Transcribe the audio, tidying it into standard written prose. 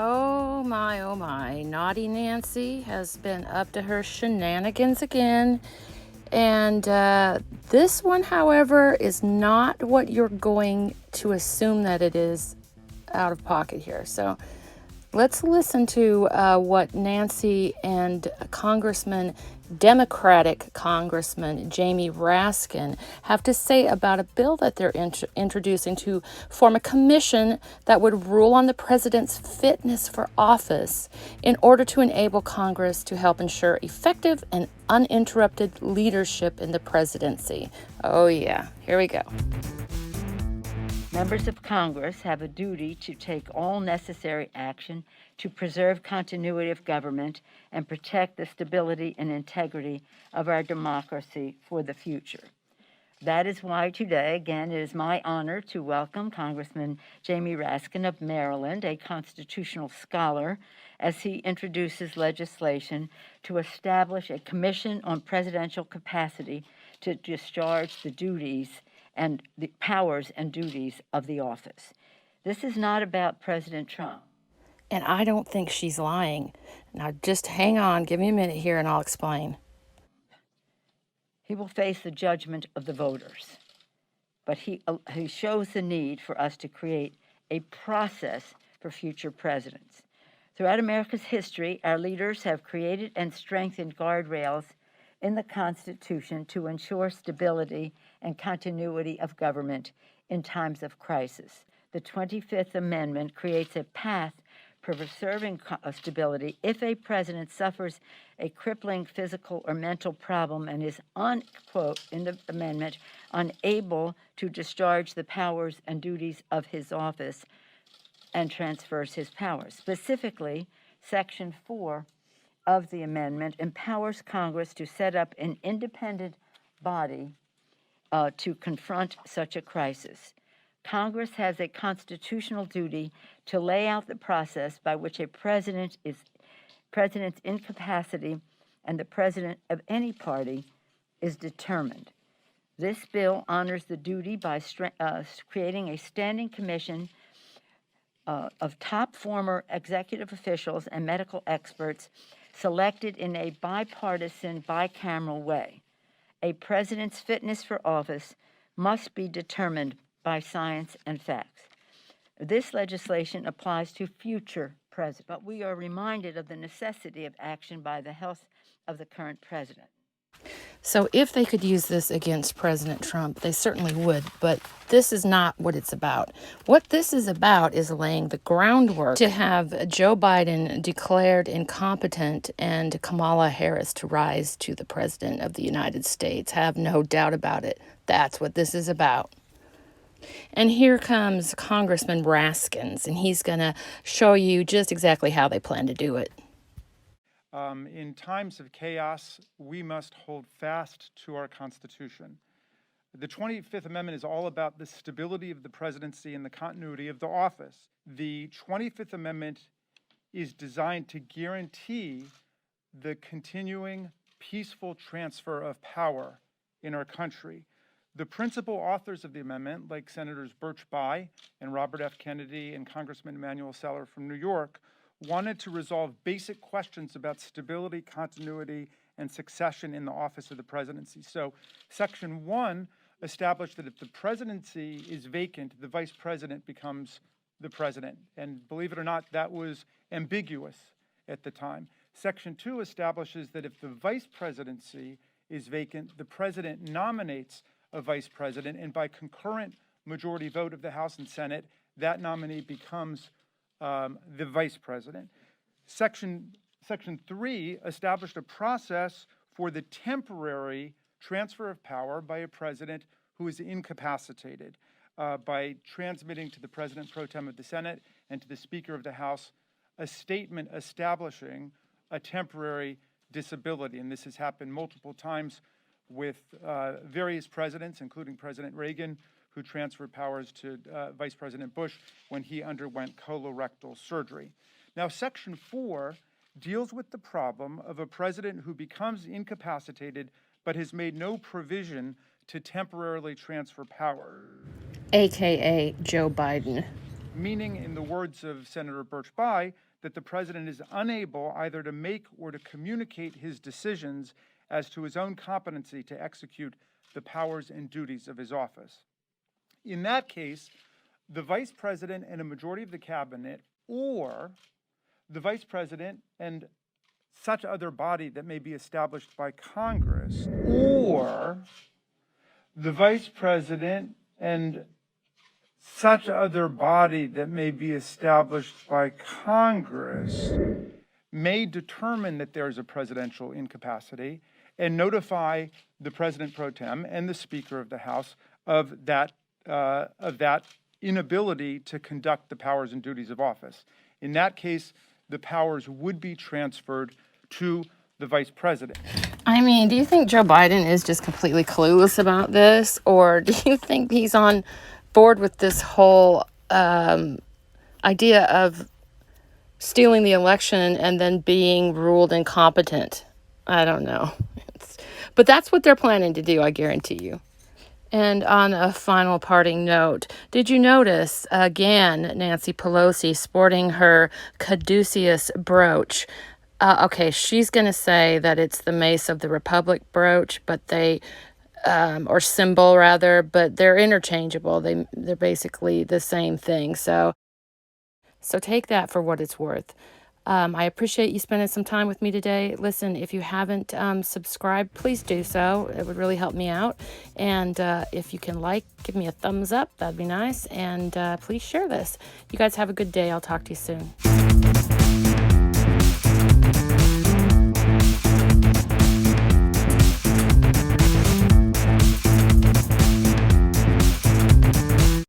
Oh my. Naughty Nancy has been up to her shenanigans again. And this one, however, is not what you're going to assume that it is out of pocket here. So let's listen to what Nancy and Democratic Congressman Jamie Raskin have to say about a bill that they're introducing to form a commission that would rule on the president's fitness for office in order to enable Congress to help ensure effective and uninterrupted leadership in the presidency. Oh, yeah, here we go. Members of Congress have a duty to take all necessary action to preserve continuity of government and protect the stability and integrity of our democracy for the future. That is why today, again, it is my honor to welcome Congressman Jamie Raskin of Maryland, a constitutional scholar, as he introduces legislation to establish a commission on presidential capacity to discharge the duties and the powers and duties of the office. This is not about President Trump. And I don't think she's lying. Now, just hang on, give me a minute here, and I'll explain. He will face the judgment of the voters, but he shows the need for us to create a process for future presidents. Throughout America's history, our leaders have created and strengthened guardrails in the Constitution to ensure stability and continuity of government in times of crisis. The 25th Amendment creates a path for preserving stability if a president suffers a crippling physical or mental problem and is, quote, in the amendment, unable to discharge the powers and duties of his office and transfers his powers. Specifically, Section 4 of the amendment empowers Congress to set up an independent body to confront such a crisis. Congress has a constitutional duty to lay out the process by which a president's incapacity and the president of any party is determined. This bill honors the duty by creating a standing commission of top former executive officials and medical experts selected in a bipartisan, bicameral way. A president's fitness for office must be determined by science and facts. This legislation applies to future presidents, but we are reminded of the necessity of action by the health of the current president. So if they could use this against President Trump, they certainly would, but this is not what it's about. What this is about is laying the groundwork to have Joe Biden declared incompetent and Kamala Harris to rise to the President of the United States. Have no doubt about it. That's what this is about. And here comes Congressman Raskins, and he's going to show you just exactly how they plan to do it. In times of chaos, we must hold fast to our Constitution. The 25th Amendment is all about the stability of the presidency and the continuity of the office. The 25th Amendment is designed to guarantee the continuing peaceful transfer of power in our country. The principal authors of the amendment, like Senators Birch Bayh and Robert F. Kennedy and Congressman Emanuel Seller from New York, wanted to resolve basic questions about stability, continuity, and succession in the office of the presidency. So Section 1 established that if the presidency is vacant, the vice president becomes the president. And believe it or not, that was ambiguous at the time. Section 2 establishes that if the vice presidency is vacant, the president nominates a vice president, and by concurrent majority vote of the House and Senate, that nominee becomes the vice president. Section 3 established a process for the temporary transfer of power by a president who is incapacitated by transmitting to the president pro tem of the Senate and to the Speaker of the House a statement establishing a temporary disability. And this has happened multiple times with various presidents, including President Reagan, who transferred powers to Vice President Bush when he underwent colorectal surgery. Now, Section 4 deals with the problem of a president who becomes incapacitated but has made no provision to temporarily transfer power. AKA Joe Biden. Meaning, in the words of Senator Birch Bayh, that the president is unable either to make or to communicate his decisions as to his own competency to execute the powers and duties of his office. In that case, the vice president and a majority of the cabinet, or the vice president and such other body that may be established by Congress, or the vice president and such other body that may be established by Congress may determine that there is a presidential incapacity and notify the president pro tem and the Speaker of the House of that inability to conduct the powers and duties of office. In that case, the powers would be transferred to the vice president. I mean, do you think Joe Biden is just completely clueless about this? Or do you think he's on board with this whole idea of stealing the election and then being ruled incompetent? I don't know. But that's what they're planning to do, I guarantee you. And on a final parting note, did you notice, again, Nancy Pelosi sporting her caduceus brooch? Okay, she's going to say that it's the Mace of the Republic brooch, but they, or symbol rather, but they're interchangeable. They're basically the same thing. So take that for what it's worth. I appreciate you spending some time with me today. Listen, if you haven't subscribed, please do so. It would really help me out. And if you can give me a thumbs up, that'd be nice. And please share this. You guys have a good day. I'll talk to you soon.